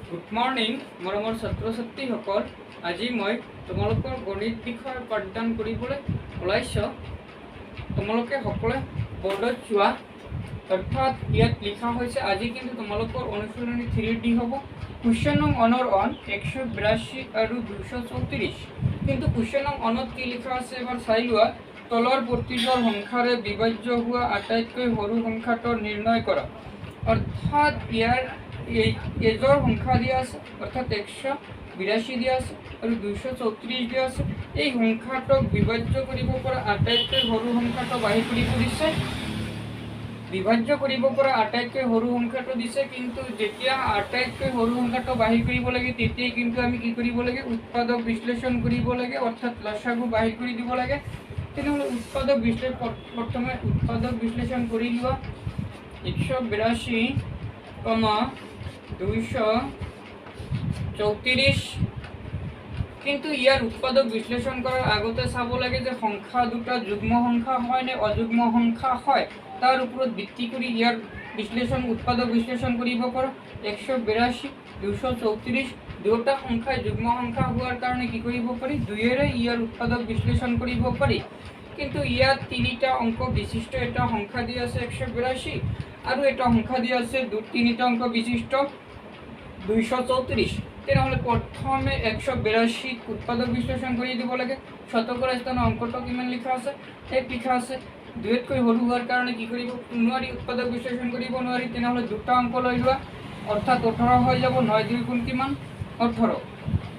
Good morning मरমৰ ছাত্ৰ ছাত্ৰীসকল। আজি মই তোমালোকৰ গণিত বিষয় পাঠদান কৰিবলৈ ওলাইছোঁ। তোমালোকে সকলোৱে বৰ্ডত চোৱা, অৰ্থাৎ ইয়াত লিখা হৈছে আজি কিন্তু তোমালোকৰ অনুশীলনী 3D হ'ব। কুৱেশ্যন নং 182 আৰু 234। কিন্তু কুৱেশ্যন নং 1 কি লিখা আছে এবাৰ চাই লোৱা। তলৰ প্ৰতিজন সংখ্যাৰে বিভাজ্য হোৱা আটাইতকৈ সৰু সংখ্যাটো নিৰ্ণয় কৰা। অৰ্থাৎ ইয়াৰ এজৰ সংখ্যা দিয়া আছে, অৰ্থাৎ 182 দিয়া আছে আৰু 234 দিয়া আছে। এই সংখ্যাটোক বিভাজ্য কৰিব পৰা আটাইতকৈ সৰু সংখ্যাটো বাহিৰ কৰিব দিছে। বিভাজ্য কৰিব পৰা আটাইতকৈ সৰু সংখ্যাটো দিছে, কিন্তু যেতিয়া আটাইতকৈ সৰু সংখ্যাটো বাহিৰ কৰিব লাগে তেতিয়াই কিন্তু আমি কি কৰিব লাগে, উৎপাদক বিশ্লেষণ কৰিব লাগে, অৰ্থাৎ লসাগু বাহিৰ কৰি দিব লাগে। তেনেহ'লে উৎপাদক বিশ্লেষণ প্ৰথমে উৎপাদক বিশ্লেষণ কৰি লোৱা। 182, 234। কিন্তু ইয়াৰ উৎপাদক বিশ্লেষণ কৰাৰ আগতে চাব লাগে যে সংখ্যা দুটা যুগ্ম সংখ্যা হয় নে অযুগ্ম সংখ্যা হয়, তাৰ ওপৰত ভিত্তি কৰি ইয়াৰ বিশ্লেষণ উৎপাদক বিশ্লেষণ কৰিব পাৰোঁ। 182, 234 দুটা সংখ্যাই যুগ্ম সংখ্যা হোৱাৰ কাৰণে কি কৰিব পাৰি, দুইৰে ইয়াৰ উৎপাদক বিশ্লেষণ কৰিব পাৰি। কিন্তু ইয়াত তিনিটা অংক বিশিষ্ট এটা সংখ্যা দিয়া আছে 182 আৰু এটা সংখ্যা দিয়া আছে তিনিটা অংক বিশিষ্ট 234। তেনেহ'লে প্ৰথমে 182 উৎপাদক বিশ্লেষণ কৰি দিব লাগে। শতকৰা স্থানৰ অংকটো কিমান লিখা আছে, 1 লিখা আছে। দুইতকৈ সৰু হোৱাৰ কাৰণে কি কৰিব নোৱাৰি, উৎপাদক বিশ্লেষণ কৰিব নোৱাৰি। তেনেহ'লে দুটা অংক লৈ লোৱা, অৰ্থাৎ 18 হৈ যাব। 9 2 গুণ কিমান, 18।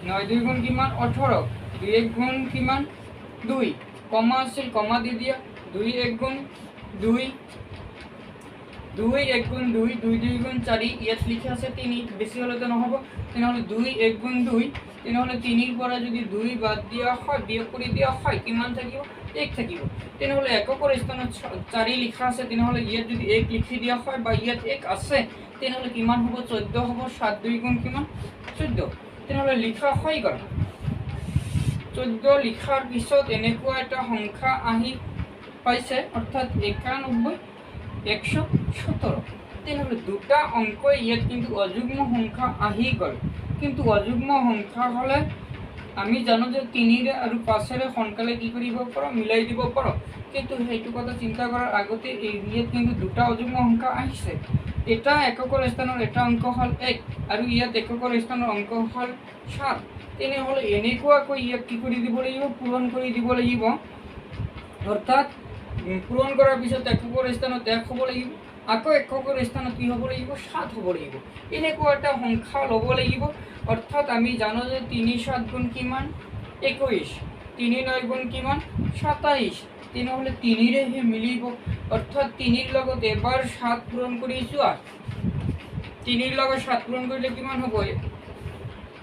9 2 গুণ কিমান, 18। 2 1 গুণ কিমান, 2। কমা আছিল, কমা দি দিয়া। 2 1 গুণ 2, 2 1 গুণ 2, 2 2 গুণ 4। ইয়াত লিখা আছে 3, বেছি হ'লেতো নহ'ব। তেনেহ'লে 2 1 গুণ 2, তেনেহ'লে 3ৰ পৰা যদি 2 বাদ দিয়া হয়, বিয়োগ কৰি দিয়া হয়, কিমান থাকিব, 1 থাকিব। তেনেহ'লে এককৰ স্থানত 4 লিখা আছে, তেনেহ'লে ইয়াত যদি 1 লিখি দিয়া হয় বা ইয়াত 1 আছে, তেনেহ'লে কিমান হ'ব, 14 হ'ব। 7 2 গুণ কিমান, 14। তেনেহ'লে লিখা হৈ গ'ল। 14 লিখাৰ পিছত এনেকুৱা এটা সংখ্যা আহি পাইছে, অৰ্থাৎ 91, 117। তেনেহ'লে দুটা অংকই ইয়াত কিন্তু অযুগ্ম সংখ্যা আহি গ'ল। কিন্তু অযুগ্ম সংখ্যা হ'লে আমি জানো যে 3 আৰু 5 সোনকালে কি কৰিব পাৰোঁ, মিলাই দিব পাৰোঁ। কিন্তু সেইটো কথা চিন্তা কৰাৰ আগতে ইয়াত কিন্তু দুটা অযুগ্ম সংখ্যা আহিছে। এটা এককৰ স্থানৰ এটা অংক হ'ল 1 আৰু ইয়াত এককৰ স্থানৰ অংক হ'ল 7। তেনেহ'লে এনেকুৱাকৈ ইয়াক কি কৰি দিব লাগিব, পূৰণ কৰি দিব লাগিব। অৰ্থাৎ পূৰণ কৰাৰ পিছত এককৰ স্থানত 1 হ'ব লাগিব, আকৌ এককৰ স্থানত কি হ'ব লাগিব, 7 হ'ব লাগিব। এনেকুৱা এটা সংখ্যা ল'ব লাগিব। অৰ্থাৎ আমি জানো যে 3 7 গুণ কিমান, 21। 3 9 গুণ কিমান, 27। তেনেহ'লে 3ৰেহে মিলিব। অৰ্থাৎ 3ৰ লগত এবাৰ 7 পূৰণ কৰি চোৱা। 3ৰ লগত 7 পূৰণ কৰিলে কিমান হ'ব,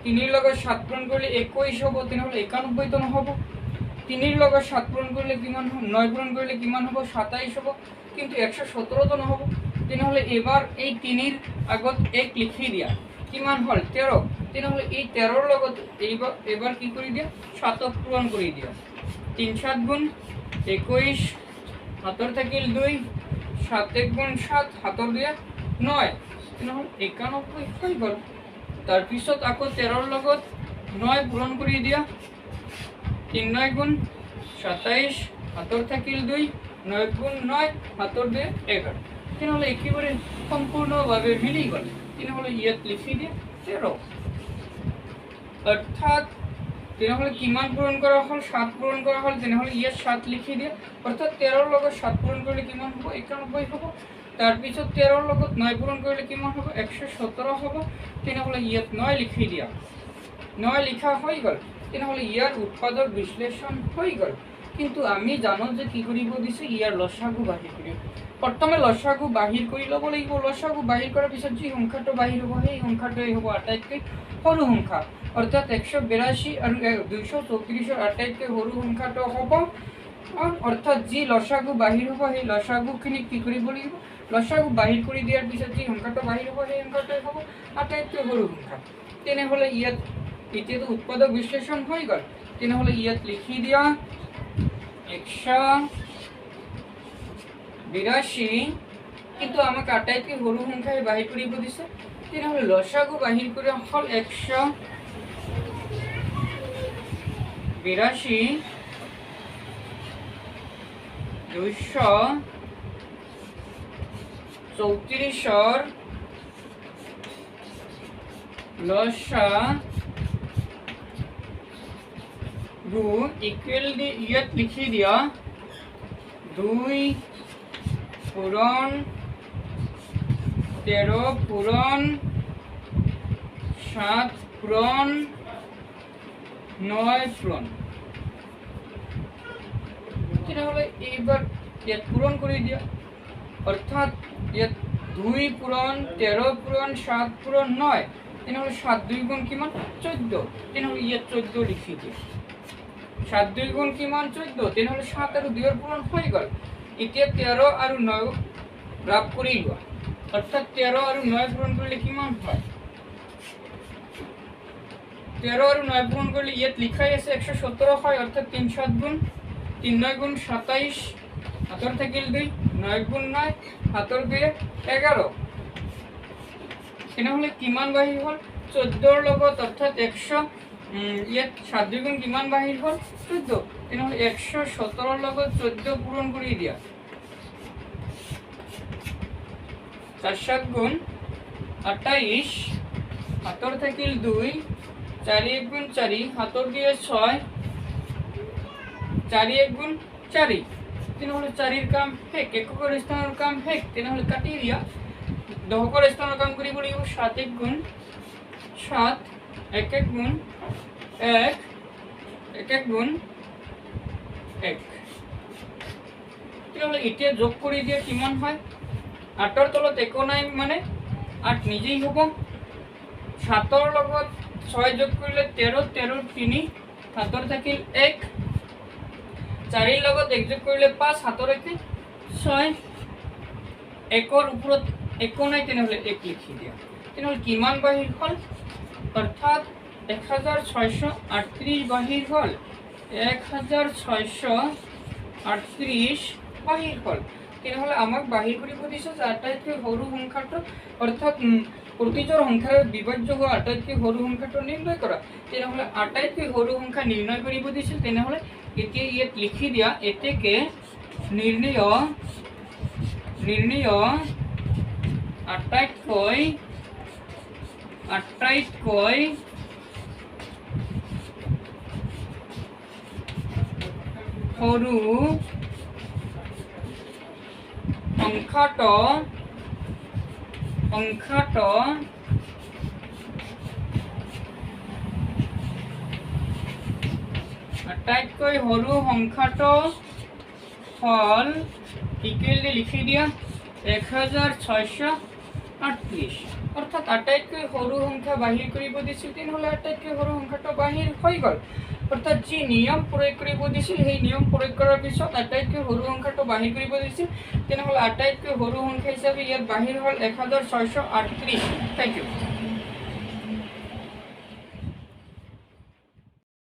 3ৰ লগত 7 পূৰণ কৰিলে 21 হ'ব। তেনেহ'লে 91 তো নহ'ব। 3ৰ লগত 7 পূৰণ কৰিলে কিমান হ'ব, 9 পূৰণ কৰিলে কিমান হ'ব, 27 হ'ব। কিন্তু 117 তো নহ'ব। তেনেহ'লে এবাৰ এই 3ৰ আগত 1 লিখি দিয়া, কিমান হ'ল, 13। তেনেহ'লে এই 13ৰ লগত এবাৰ কি কৰি দিয়া, 7ক পূৰণ কৰি দিয়া। 3 7 গুণ 21, হাতৰ থাকিল 2, 7 1 গুণ 7, হাতৰ 2 9। তেনেহ'লে 91 হৈ গ'ল। তাৰপিছত আকৌ 13ৰ লগত 9 পূৰণ কৰি দিয়া। 3 9 গুণ 27, হাতৰ থাকিল 2, 9 গুণ 9, হাতৰ 2 11। তেনেহ'লে একেবাৰে সম্পূৰ্ণভাৱে মিলি গ'ল। তেনেহ'লে ইয়াত লিখি দিয়া 13। অৰ্থাৎ তেনেহ'লে কিমান পূৰণ কৰা হ'ল, 7 পূৰণ কৰা হ'ল। তেনেহ'লে ইয়াত 7 লিখি দিয়া। অৰ্থাৎ 13ৰ লগত 7 পূৰণ কৰিলে কিমান হ'ব, 91 হ'ব। তাৰপিছত 13ৰ লগত 9 পূৰণ কৰিলে কিমান হ'ব, 117 হ'ব। তেনেহ'লে ইয়াত 9 লিখি দিয়া। 9 লিখা হৈ গ'ল। তেনেহ'লে ইয়াৰ উৎপাদক বিশ্লেষণ হৈ গ'ল। কিন্তু আমি জানো যে কি কৰিব দিছে, ইয়াৰ লসাগু বাহিৰ কৰিব। প্ৰথমে লসাগু বাহিৰ কৰি ল'ব লাগিব। লসাগু বাহিৰ কৰাৰ পিছত যি সংখ্যাটো বাহিৰ হ'ব, সেই সংখ্যাটোৱেই হ'ব আটাইতকৈ সৰু সংখ্যা। অৰ্থাৎ 182 আৰু 234 আটাইতকৈ সৰু সংখ্যাটো হ'ব। অৰ্থাৎ যি লসাগু বাহিৰ হ'ব, সেই লসাগুখিনিক কি কৰিব লাগিব, লসাগু বাহিৰ কৰি দিয়াৰ পিছত যি সংখ্যাটো বাহিৰ হ'ব, সেই সংখ্যাটোৱেই হ'ব আটাইতকৈ সৰু সংখ্যা। তেনেহ'লে ইয়াত এতিয়াতো উৎপাদক বিশ্লেষণ হৈ গ'ল। তেনেহ'লে ইয়াত লিখি দিয়া 182, কিন্তু আমাক আটাইতকৈ সৰু সংখ্যাই বাহিৰ কৰিব দিছে। তেনেহ'লে লসাগু বাহিৰ কৰি হ'ল 182 234 লসাগু ইকুৱেল দি ইয়াত লিখি দিয়া 2 পূৰণ 13 পূৰণ 7 পূৰণ 9 পূৰণ। তেনেহ'লে এইবাৰ ইয়াত পূৰণ কৰি দিয়া, অৰ্থাৎ ইয়াত 2 পূৰণ 13 পূৰণ 7 পূৰণ 9, তেনেহ'লে 7 2 গুণ কিমান 14, তেনেহ'লে ইয়াত 14 লিখি দিয়া। 7 2 গুণ কিমান 14, তেনেহ'লে 7 আৰু 2 ৰ পূৰণ হৈ গ'ল। এতিয়া 13 আৰু 9 ৰাপ কৰি লোৱা, অৰ্থাৎ 13 আৰু 9 পূৰণ কৰিলে কিমান হয়? 13 আৰু 9 পূৰণ কৰিলে ইয়াত লিখাই আছে 117 হয়, অৰ্থাৎ 3 7 গুণ 3 9 গুণ 27, হাতৰ থাকিল 2, 9 গুণ 9, হাতৰ 2 11, তেনেহ'লে কিমান বাহিৰ হ'ল 14ৰ লগত, অৰ্থাৎ 100 ইয়াত 7 2 গুণ কিমান বাহিৰ হ'ল 14, তেনেহ'লে 117ৰ লগত 14 পূৰণ কৰি দিয়া। 4 7 গুণ 28, হাতৰ থাকিল 2, 4 1 গুণ 4, হাতৰ 2 6, 4 1 গুণ 4, তেনেহ'লে 4ৰ কাম শেষ, এককৰ স্থানৰ কাম শেষ, তেনেহ'লে কাটি দিয়া। দশকৰ স্থানৰ কাম কৰিব লাগিব 7 1 গুণ 7, 1 1 গুণ 1, 1 1 গুণ 1, তেনেহ'লে এতিয়া যোগ কৰি দিয়া কিমান হয়? 8ৰ তলত একো নাই মানে 8 নিজেই হ'ব। 7ৰ লগত 6 যোগ কৰিলে 13, 13 3, হাতৰ থাকিল 1, 4ৰ লগত 1 যোগ কৰিলে 5, হাতৰ 1 6, 1ৰ ওপৰত একো নাই, তেনেহ'লে 1 লিখি দিয়া। তেনেহ'লে কিমান বাহিৰ হ'ল? অৰ্থাৎ 1638 বাহিৰ হ'ল, 1638 বাহিৰ হ'ল। তেনেহ'লে আমাক বাহিৰ কৰিব দিছে যে আটাইতকৈ সৰু সংখ্যাটো, অৰ্থাৎ প্ৰতিজোৰ সংখ্যাৰ বিভাজ্য হোৱা আটাইতকৈ সৰু সংখ্যাটো নিৰ্ণয় কৰা। তেনেহ'লে আটাইতকৈ সৰু সংখ্যা নিৰ্ণয় কৰিব দিছিল, তেনেহ'লে এতিয়া ইয়াত লিখি দিয়া, এতেকে নিৰ্ণয় আটাইতকৈ সৰু সংখ্যাটো আটাইতকৈ সৰু সংখ্যাটো হ'ল ইকুৱেল দি লিখি দিয়া 1638, অৰ্থাৎ আটাইতকৈ সৰু সংখ্যা বাহিৰ কৰিব দিছিল, তেনেহ'লে আটাইতকৈ সৰু সংখ্যাটো বাহিৰ হৈ গ'ল। অৰ্থাৎ যি নিয়ম প্ৰয়োগ কৰিব দিছিল সেই নিয়ম প্ৰয়োগ কৰাৰ পিছত আটাইতকৈ সৰু সংখ্যাটো বাহিৰ কৰিব দিছিল, তেনেহ'লে আটাইতকৈ সৰু সংখ্যা হিচাপে ইয়াত বাহিৰ হ'ল 1638। Thank U.